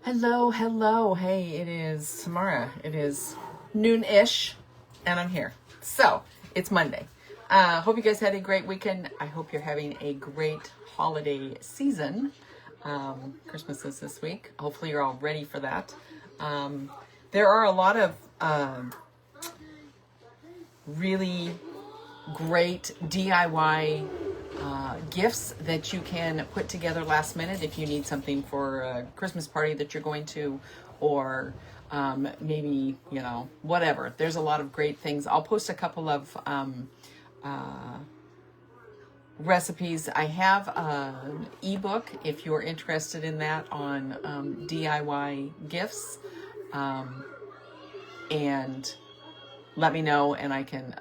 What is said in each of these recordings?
Hello, hello. Hey, it is Samara. It is noon-ish, and I'm here. So, it's Monday. Hope you guys had a great weekend. I hope you're having a great holiday season. Christmas is this week. Hopefully you're all ready for that. There are a lot of really great DIY gifts that you can put together last minute if you need something for a Christmas party that you're going to, or maybe, whatever. There's a lot of great things. I'll post a couple of recipes. I have an ebook if you're interested in that on DIY gifts, and let me know and I can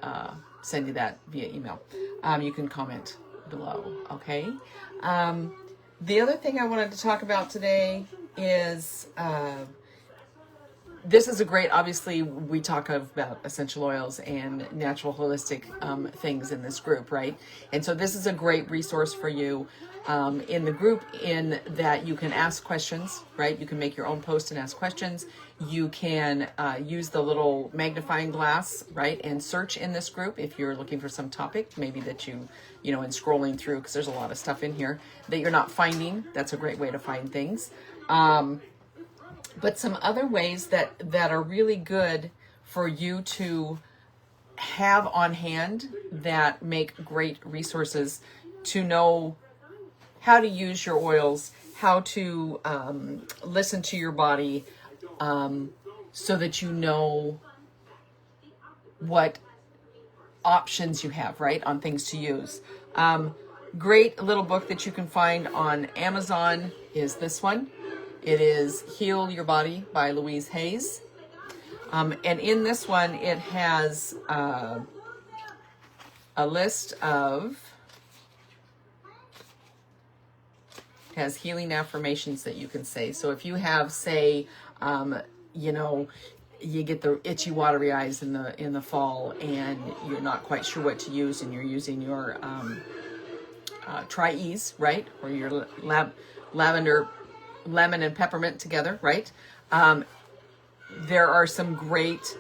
send you that via email. You can comment below, okay? The other thing I wanted to talk about today is this is a great, obviously we talk about essential oils and natural holistic things in this group, right? And so this is a great resource for you in the group, in that you can ask questions, right? You can make your own post and ask questions. You can use the little magnifying glass, right? And search in this group if you're looking for some topic, maybe that in scrolling through, because there's a lot of stuff in here that you're not finding. That's a great way to find things. But some other ways that are really good for you to have on hand that make great resources to know how to use your oils, how to listen to your body, so that you know what options you have, right, on things to use. Great little book that you can find on Amazon is this one. It is Heal Your Body by Louise Hayes. And in this one, it has a list of, it has healing affirmations that you can say. So if you have, say, you get the itchy, watery eyes in the fall, and you're not quite sure what to use, and you're using your Tri-Ease, right, or your lemon and peppermint together, right? There are some great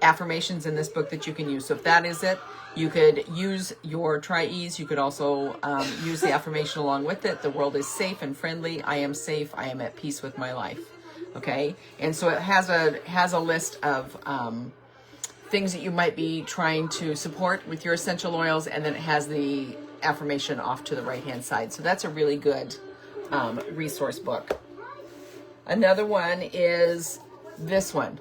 affirmations in this book that you can use. So if that is it, you could use your Tri-Ease. You could also use the affirmation along with it. The world is safe and friendly. I am safe. I am at peace with my life. Okay? And so it has a list of things that you might be trying to support with your essential oils, and then it has the affirmation off to the right-hand side. So that's a really good resource book. Another one is this one.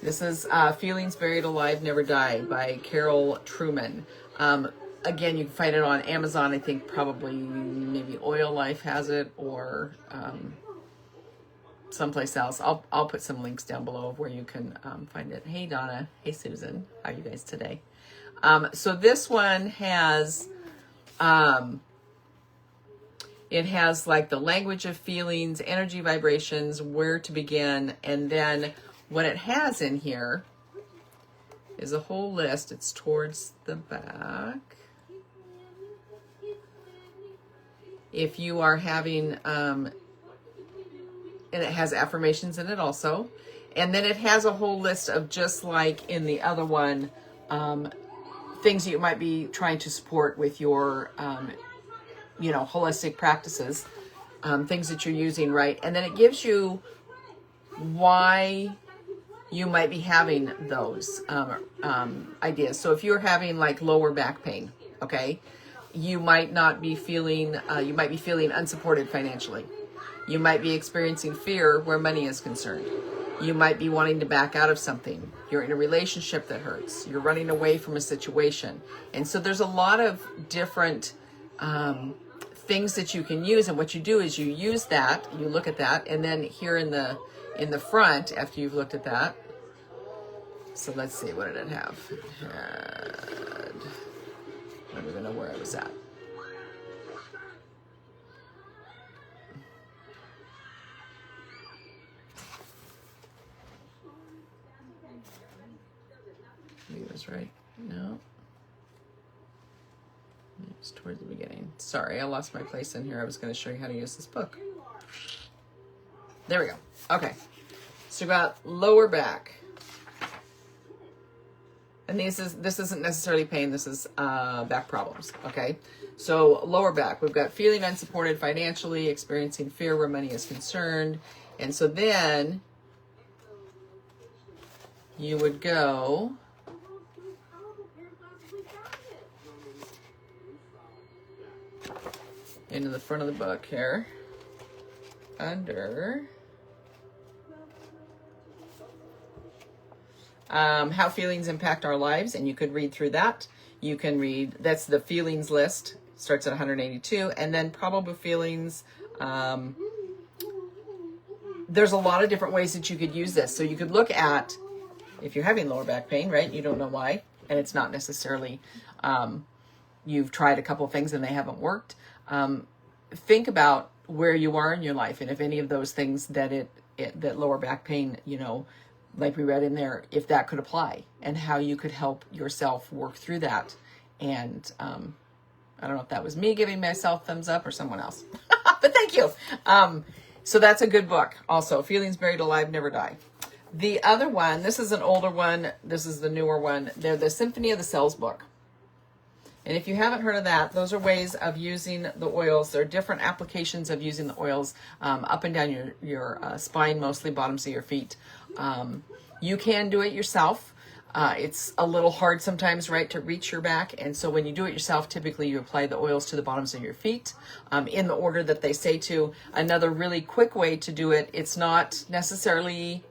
This is Feelings Buried Alive Never Die by Carol Truman. Again, you can find it on Amazon. I think probably maybe Oil Life has it, or someplace else. I'll put some links down below of where you can find it. Hey Donna, hey Susan, how are you guys today? So this one has it has like the language of feelings, energy vibrations, where to begin, and then what it has in here is a whole list. It's towards the back. If you are having, and it has affirmations in it also. And then it has a whole list of, just like in the other one, things that you might be trying to support with your holistic practices, things that you're using, right? And then it gives you why you might be having those ideas. So if you're having like lower back pain, okay, you might be feeling unsupported financially. You might be experiencing fear where money is concerned. You might be wanting to back out of something. You're in a relationship that hurts. You're running away from a situation. And so there's a lot of different things that you can use, and what you do is you use that, you look at that, and then here in the front, after you've looked at that, so let's see, what did it have? I don't even know where I was at. Maybe it was right. No. It was towards the beginning. Sorry, I lost my place in here. I was going to show you how to use this book. There we go. Okay. So we got lower back. And this isn't necessarily pain. This is back problems. Okay. So lower back, we've got feeling unsupported financially, experiencing fear where money is concerned. And so then you would go into the front of the book here under how feelings impact our lives, and you could read through that. You can read, that's the feelings list, starts at 182, and then probable feelings. There's a lot of different ways that you could use this. So you could look at, if you're having lower back pain, right, you don't know why, and it's not necessarily, you've tried a couple of things and they haven't worked. Think about where you are in your life, and if any of those things that that lower back pain, you know, like we read in there, if that could apply, and how you could help yourself work through that. And I don't know if that was me giving myself thumbs up or someone else, but thank you. So that's a good book. Also, Feelings Buried Alive Never Die. The other one, this is an older one. This is the newer one. They're the Symphony of the Cells book. And if you haven't heard of that, those are ways of using the oils. There are different applications of using the oils up and down your spine, mostly bottoms of your feet. You can do it yourself. It's a little hard sometimes, right, to reach your back. And so when you do it yourself, typically you apply the oils to the bottoms of your feet in the order that they say to. Another really quick way to do it, it's not necessarily,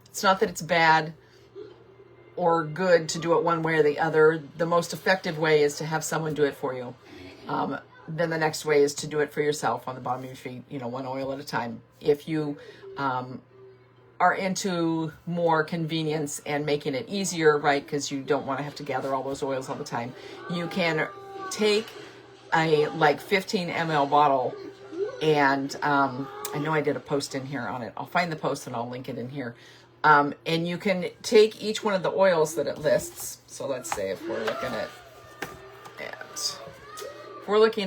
it's not that it's bad or good to do it one way or the other. The most effective way is to have someone do it for you. Then the next way is to do it for yourself on the bottom of your feet, you know, one oil at a time. If you are into more convenience and making it easier, right, because you don't want to have to gather all those oils all the time, you can take a like 15 ml bottle, and I know I did a post in here on it. I'll find the post and I'll link it in here. And you can take each one of the oils that it lists. So let's say if we're looking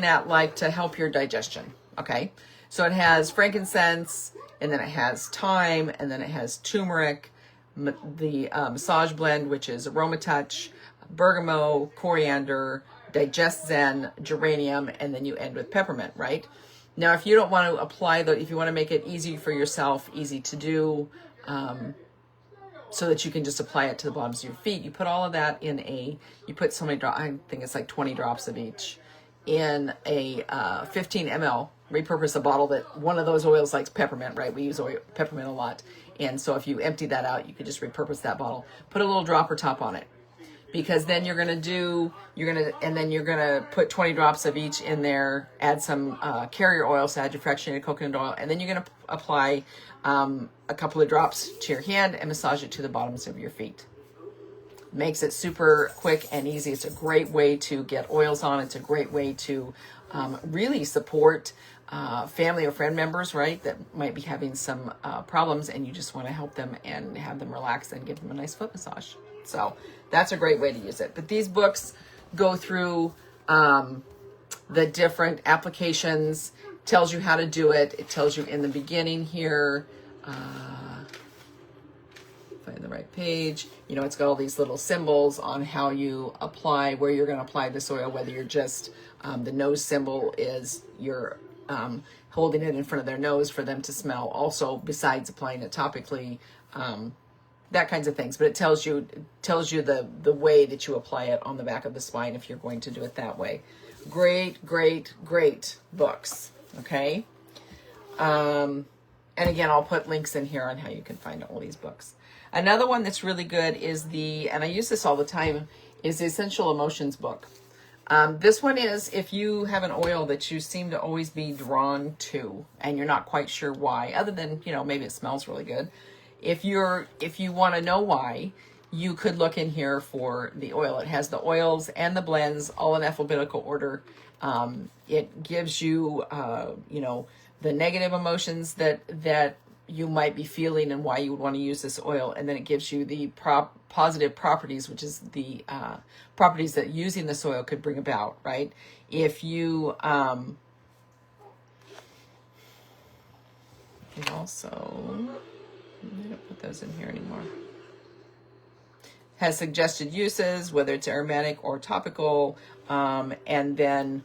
at like to help your digestion. Okay. So it has frankincense, and then it has thyme, and then it has turmeric, the massage blend, which is aroma touch, bergamot, coriander, digest zen, geranium, and then you end with peppermint, right? Now, if you don't want to apply if you want to make it easy for yourself, easy to do, so that you can just apply it to the bottoms of your feet, you put all of that in you put so many drops, I think it's like 20 drops of each, in a 15 ml, repurpose a bottle that one of those oils likes peppermint, right? We use peppermint a lot. And so if you empty that out, you could just repurpose that bottle, put a little dropper top on it, because then you're going to put 20 drops of each in there, add some carrier oil, so add your fractionated coconut oil, and then you're going to apply a couple of drops to your hand and massage it to the bottoms of your feet. Makes it super quick and easy. It's a great way to get oils on. It's a great way to really support family or friend members, right, that might be having some problems, and you just want to help them and have them relax and give them a nice foot massage. So that's a great way to use it. But these books go through the different applications, tells you how to do it. It tells you in the beginning here, find the right page, you know, it's got all these little symbols on how you apply, where you're going to apply this oil, whether you're just, the nose symbol is you're holding it in front of their nose for them to smell, also besides applying it topically, that kinds of things. But it tells you the way that you apply it on the back of the spine if you're going to do it that way. Great, great, great books. Okay. And again, I'll put links in here on how you can find all these books. Another one that's really good is and I use this all the time, is the Essential Emotions book. This one is if you have an oil that you seem to always be drawn to and you're not quite sure why, other than, you know, maybe it smells really good. If you want to know why, you could look in here for the oil. It has the oils and the blends all in alphabetical order. It gives you, you know, the negative emotions that you might be feeling and why you would want to use this oil. And then it gives you the positive properties, which is the properties that using this oil could bring about, right? If you also, I don't put those in here anymore. Has suggested uses, whether it's aromatic or topical, and then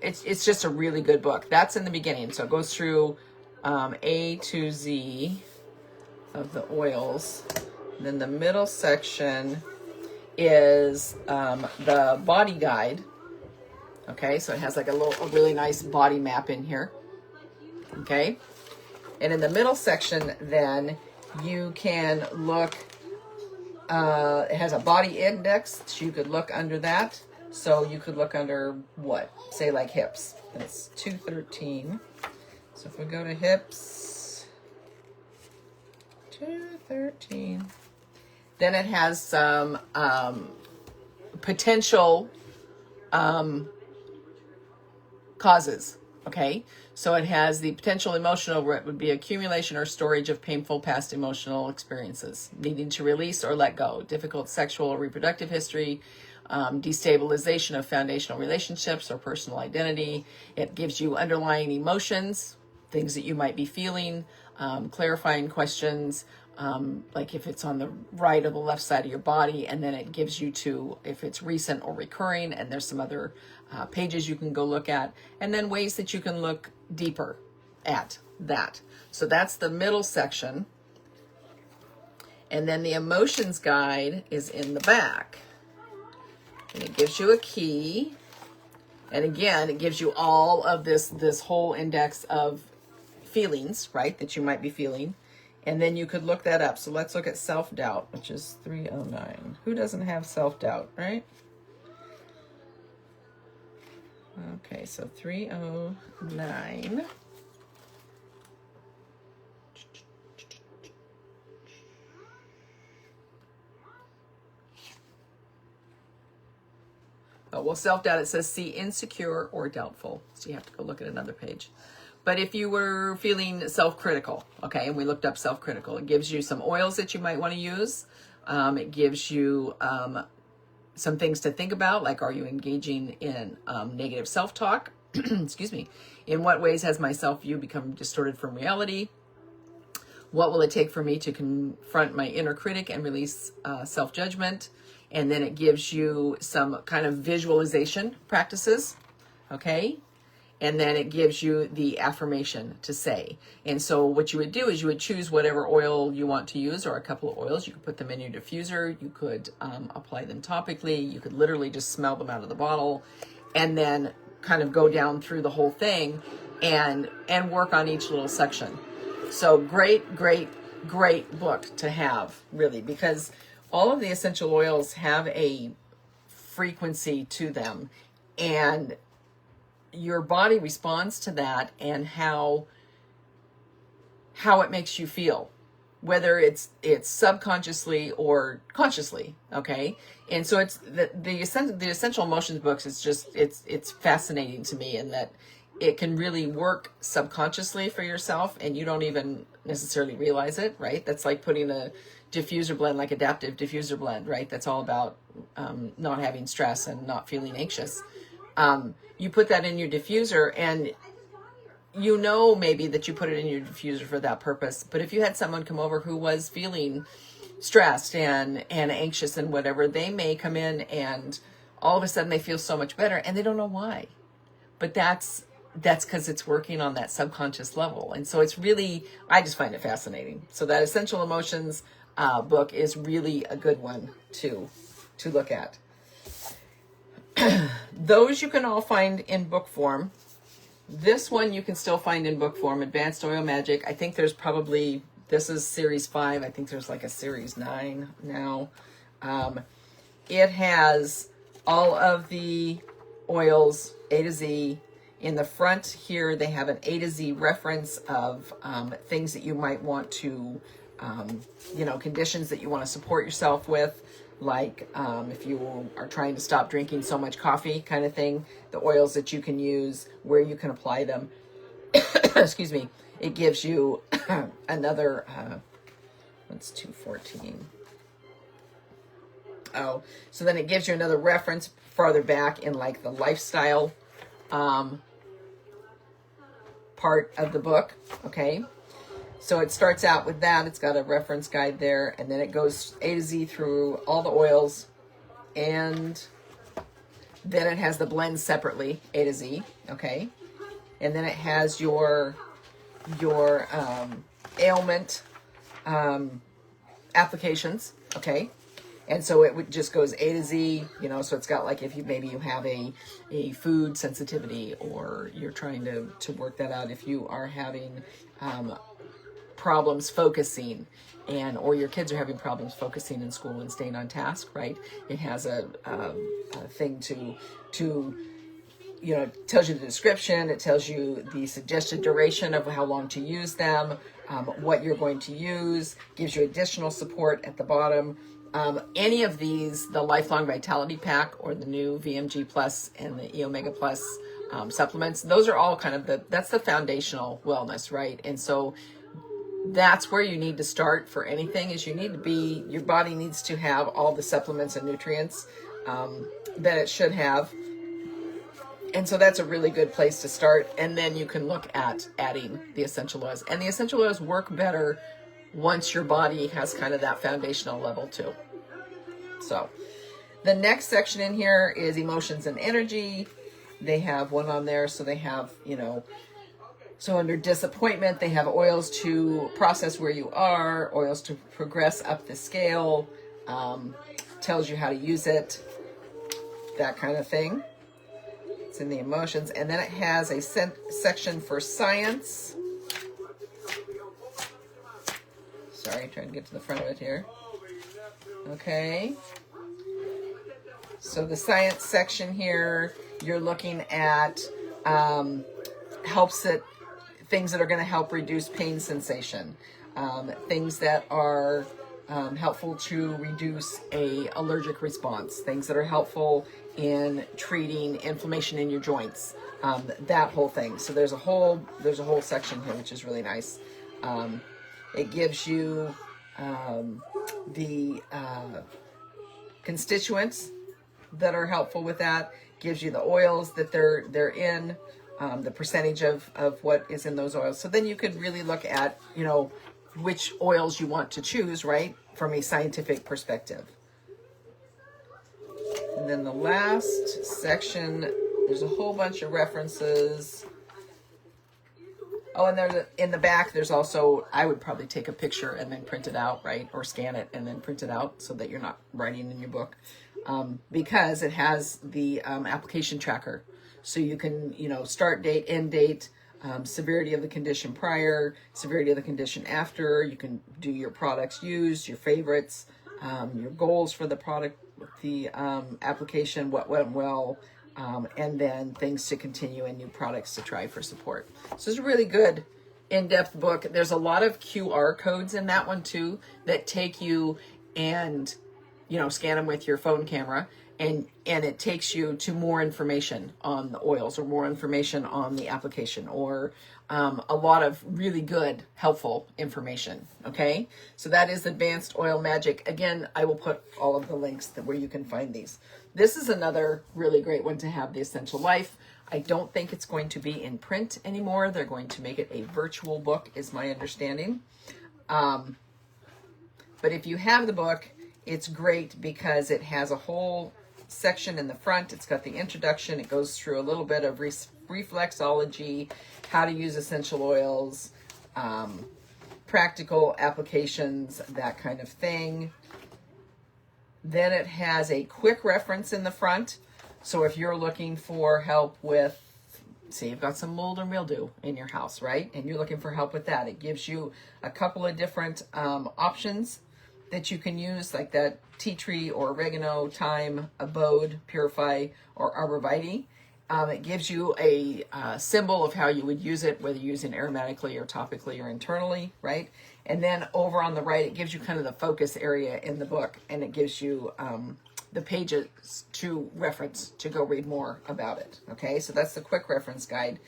it's just a really good book. That's in the beginning, so it goes through A to Z of the oils. And then the middle section is the body guide. Okay, so it has like a really nice body map in here. Okay, and in the middle section, then you can look. It has a body index, so you could look under that. So you could look under what? Say like hips. That's 213. So if we go to hips, 213, then it has some potential causes. Okay, so it has the potential emotional, where it would be accumulation or storage of painful past emotional experiences, needing to release or let go, difficult sexual or reproductive history, destabilization of foundational relationships or personal identity. It gives you underlying emotions, things that you might be feeling, clarifying questions, like if it's on the right or the left side of your body, and then it gives you to if it's recent or recurring, and there's some other pages you can go look at, and then ways that you can look deeper at that. So that's the middle section. And then the emotions guide is in the back. And it gives you a key. And again, it gives you all of this whole index of feelings, right, that you might be feeling. And then you could look that up. So let's look at self-doubt, which is 309. Who doesn't have self-doubt, right? Okay, so 309. Oh, well, self-doubt, it says see insecure or doubtful. So you have to go look at another page. But if you were feeling self-critical, okay, and we looked up self-critical, it gives you some oils that you might want to use. It gives you some things to think about, like are you engaging in negative self-talk? Excuse me. In what ways has my self-view become distorted from reality? What will it take for me to confront my inner critic and release self-judgment? And then it gives you some kind of visualization practices, okay? And then it gives you the affirmation to say. And so what you would do is you would choose whatever oil you want to use, or a couple of oils. You could put them in your diffuser. You could apply them topically. You could literally just smell them out of the bottle, and then kind of go down through the whole thing and work on each little section. So great book to have, really, because all of the essential oils have a frequency to them, and your body responds to that, and how it makes you feel, whether it's subconsciously or consciously. Okay, and so it's the essential emotions books. It's fascinating to me in that it can really work subconsciously for yourself, and you don't even necessarily realize it. Right? That's like putting a diffuser blend, like adaptive diffuser blend. Right? That's all about not having stress and not feeling anxious. You put that in your diffuser, and you know maybe that you put it in your diffuser for that purpose. But if you had someone come over who was feeling stressed and anxious and whatever, they may come in and all of a sudden they feel so much better, and they don't know why. But that's because it's working on that subconscious level. And so it's really, I just find it fascinating. So that Essential Emotions book is really a good one to look at. Those you can all find in book form. This one you can still find in book form, Advanced Oil Magic. I think there's probably, this is series 5. I think there's like a series 9 now. It has all of the oils, A to Z. In the front here, they have an A to Z reference of things that you might want to, conditions that you want to support yourself with. Like if you are trying to stop drinking so much coffee kind of thing, the oils that you can use, where you can apply them. Excuse me. it gives you another, what's 214? Oh, so then it gives you another reference farther back in like the lifestyle part of the book, okay? So it starts out with that. It's got a reference guide there, and then it goes A to Z through all the oils, and then it has the blends separately, A to Z, okay? And then it has your ailment applications, okay? And so it just goes A to Z, you know, so it's got like if you maybe you have a food sensitivity, or you're trying to work that out, if you are having problems focusing, and or your kids are having problems focusing in school and staying on task, right? It has a thing to you know, it tells you the description, it tells you the suggested duration of how long to use them, what you're going to use, gives you additional support at the bottom. Any of these, the Lifelong Vitality Pack or the new VMG Plus and the EoMega Plus supplements, those are all kind of that's the foundational wellness, right? And so that's where you need to start for anything, is you need to be, your body needs to have all the supplements and nutrients that it should have. And so that's a really good place to start. And then you can look at adding the essential oils. And the essential oils work better once your body has kind of that foundational level too. So the next section in here is emotions and energy. They have one on there. So they have, you know, so under disappointment, they have oils to process where you are, oils to progress up the scale, tells you how to use it, that kind of thing. It's in the emotions. And then it has a section for science. Sorry, trying to get to the front of it here. Okay. So the science section here, you're looking at things that are going to help reduce pain sensation, things that are helpful to reduce a allergic response, things that are helpful in treating inflammation in your joints, that whole thing. So there's a whole section here, which is really nice. It gives you the constituents that are helpful with that, gives you the oils that they're in, the percentage of what is in those oils. So then you could really look at, you know, which oils you want to choose, right, from a scientific perspective. And then the last section, there's a whole bunch of references. Oh, and there's in the back, there's also, I would probably take a picture and then print it out, right? Or scan it and then print it out so that you're not writing in your book. Because it has the application tracker. So you can, you know, start date, end date, severity of the condition prior, severity of the condition after. You can do your products used, your favorites, your goals for the product, the application, what went well, and then things to continue and new products to try for support. So it's a really good in-depth book. There's a lot of QR codes in that one too that take you and, you know, scan them with your phone camera, and it takes you to more information on the oils or more information on the application, or a lot of really good, helpful information. Okay, so that is Advanced Oil Magic. Again, I will put all of the links where you can find these. This is another really great one to have, the Essential Life. I don't think it's going to be in print anymore. They're going to make it a virtual book, is my understanding. But if you have the book, it's great because it has a whole section in the front. It's got the introduction. It goes through a little bit of reflexology, how to use essential oils, practical applications, that kind of thing. Then it has a quick reference in the front. So if you're looking for help with, say you've got some mold or mildew in your house, right? And you're looking for help with that. It gives you a couple of different options that you can use, like that tea tree or oregano, thyme, abode, purify, or arborvitae. It gives you a symbol of how you would use it, whether you're using aromatically or topically or internally, right? And then over on the right, it gives you kind of the focus area in the book, and it gives you the pages to reference to go read more about it. Okay, so that's the quick reference guide.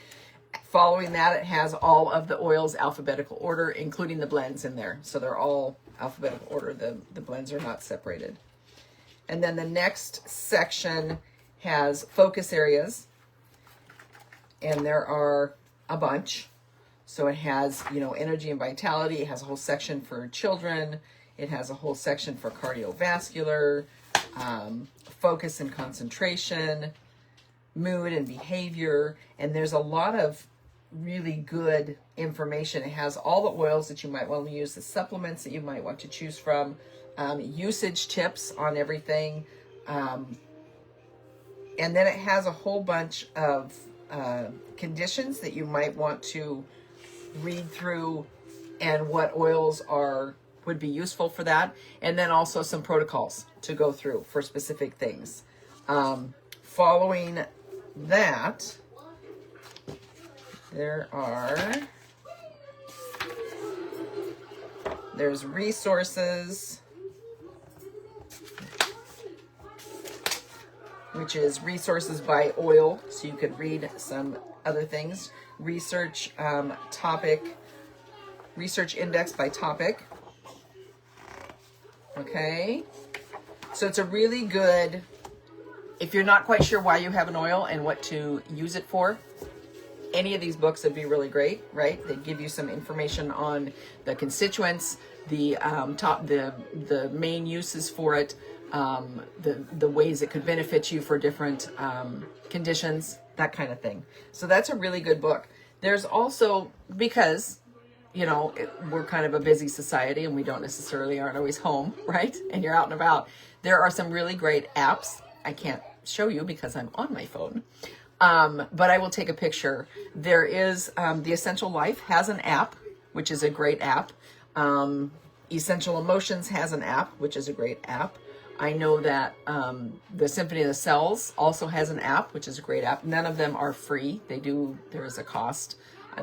Following that, it has all of the oils alphabetical order, including the blends in there. So they're all alphabetical order. The blends are not separated. And then the next section has focus areas, and there are a bunch. So it has, you know, energy and vitality. It has a whole section for children. It has a whole section for cardiovascular, focus and concentration, mood and behavior. And there's a lot of really good information. It has all the oils that you might want to use, the supplements that you might want to choose from, usage tips on everything. And then it has a whole bunch of conditions that you might want to read through and what oils would be useful for that. And then also some protocols to go through for specific things. Following that, there's resources, which is resources by oil, so you could read some other things. Research topic, research index by topic. Okay, so it's a really good, if you're not quite sure why you have an oil and what to use it for, any of these books would be really great, right? They give you some information on the constituents, the main uses for it, the ways it could benefit you for different conditions, that kind of thing. So that's a really good book. There's also, because, you know, we're kind of a busy society and we don't necessarily aren't always home, right? And you're out and about. There are some really great apps. I can't show you because I'm on my phone. But I will take a picture. There is, The Essential Life has an app, which is a great app. Essential Emotions has an app, which is a great app. I know that the Symphony of the Cells also has an app, which is a great app. None of them are free. There is a cost.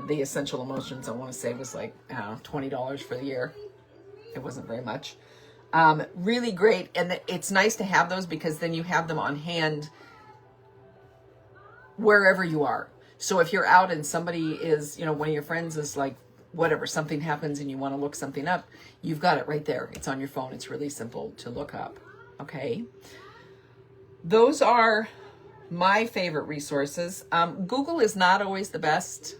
The Essential Emotions, I want to say, was like $20 for the year. It wasn't very much. Really great. And it's nice to have those because then you have them on hand wherever you are. So if you're out and somebody is, you know, one of your friends is like, whatever, something happens and you want to look something up, you've got it right there. It's on your phone. It's really simple to look up. Okay. Those are my favorite resources. Google is not always the best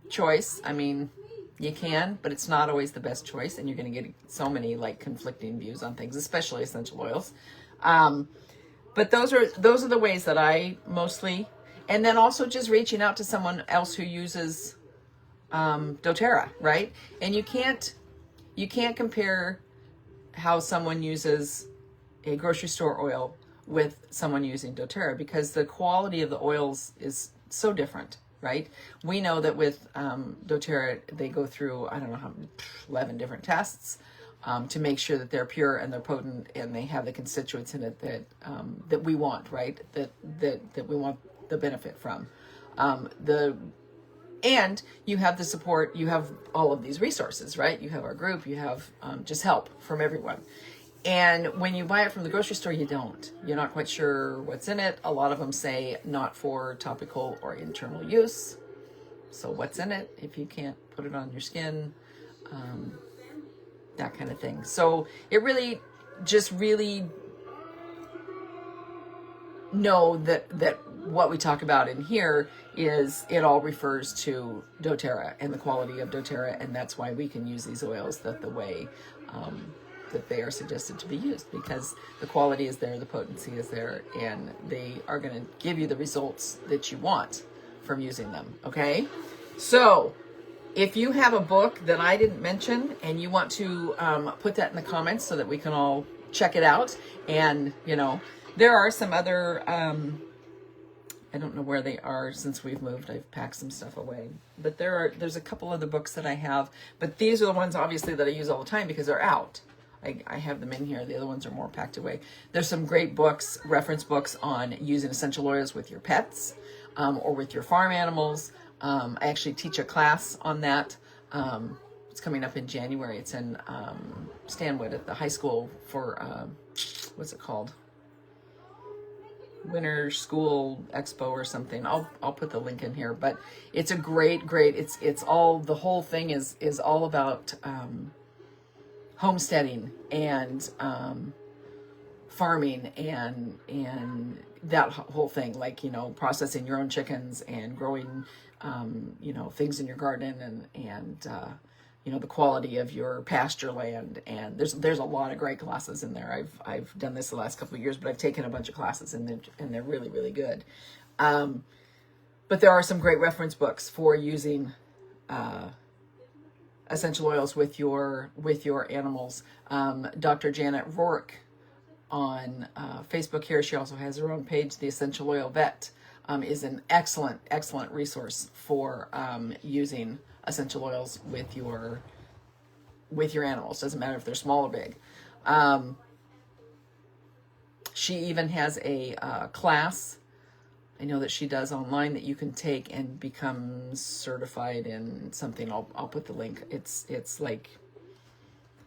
choice. I mean, you can, but it's not always the best choice. And you're going to get so many like conflicting views on things, especially essential oils. But those are the ways that I mostly, and then also just reaching out to someone else who uses doTERRA, right? And you can't compare how someone uses a grocery store oil with someone using doTERRA because the quality of the oils is so different, right? We know that with doTERRA, they go through, I don't know how, 11 different tests to make sure that they're pure and they're potent and they have the constituents in it that we want, right? That we want the benefit from. And you have the support, you have all of these resources, right? You have our group, you have just help from everyone. And when you buy it from the grocery store, you don't. You're not quite sure what's in it. A lot of them say not for topical or internal use. So what's in it if you can't put it on your skin? That kind of thing. So it really know that what we talk about in here is it all refers to doTERRA and the quality of doTERRA, and that's why we can use these oils the way that they are suggested to be used, because the quality is there, the potency is there, and they are going to give you the results that you want from using them. Okay, so if you have a book that I didn't mention and you want to put that in the comments so that we can all check it out, and you know, there are some other I don't know where they are since we've moved. I've packed some stuff away, but there's a couple other books that I have, but these are the ones obviously that I use all the time because they're out. I have them in here. The other ones are more packed away. There's some great books, reference books on using essential oils with your pets or with your farm animals. I actually teach a class on that. It's coming up in January. It's in Stanwood at the high school for, what's it called? Winter School Expo or something. I'll put the link in here, but it's a great, it's all, the whole thing is all about, homesteading and, farming and that whole thing, like, you know, processing your own chickens and growing, you know, things in your garden and you know, the quality of your pasture land. And there's a lot of great classes in there. I've done this the last couple of years, but I've taken a bunch of classes and they're really, really good. But there are some great reference books for using, essential oils with your animals. Dr. Janet Rourke on Facebook here, she also has her own page. The Essential Oil Vet is an excellent resource for using essential oils with your animals. Doesn't matter if they're small or big. She even has a class, I know that she does online, that you can take and become certified in something. I'll put the link. It's like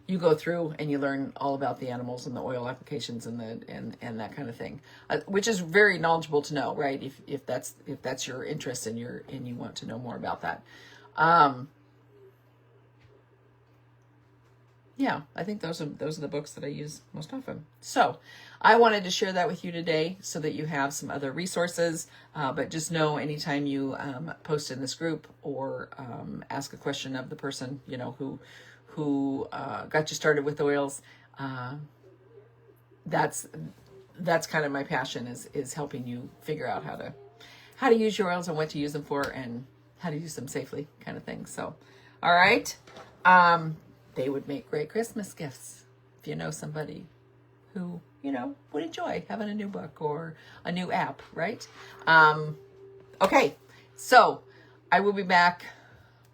you go through and you learn all about the animals and the oil applications and that kind of thing, which is very knowledgeable to know, right? If that's your interest and you want to know more about that. Yeah, I think those are the books that I use most often. So I wanted to share that with you today so that you have some other resources. But just know anytime you post in this group or ask a question of the person, you know, who got you started with oils, that's kind of my passion, is helping you figure out how to use your oils and what to use them for and how to use them safely, kind of thing. So, all right. They would make great Christmas gifts if you know somebody who, you know, would enjoy having a new book or a new app, right? Okay, so I will be back.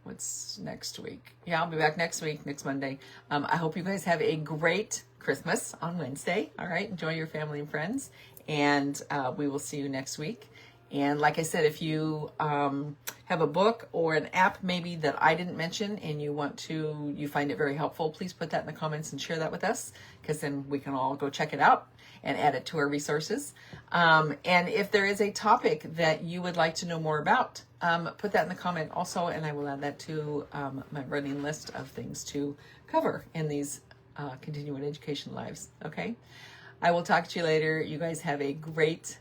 What's next week? Yeah, I'll be back next week, next Monday. I hope you guys have a great Christmas on Wednesday. All right, enjoy your family and friends, and we will see you next week. And like I said, if you have a book or an app maybe that I didn't mention and you find it very helpful, please put that in the comments and share that with us, because then we can all go check it out and add it to our resources. And if there is a topic that you would like to know more about, put that in the comment also, and I will add that to my running list of things to cover in these continuing education lives. Okay, I will talk to you later. You guys have a great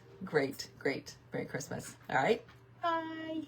Merry Christmas. All right. Bye.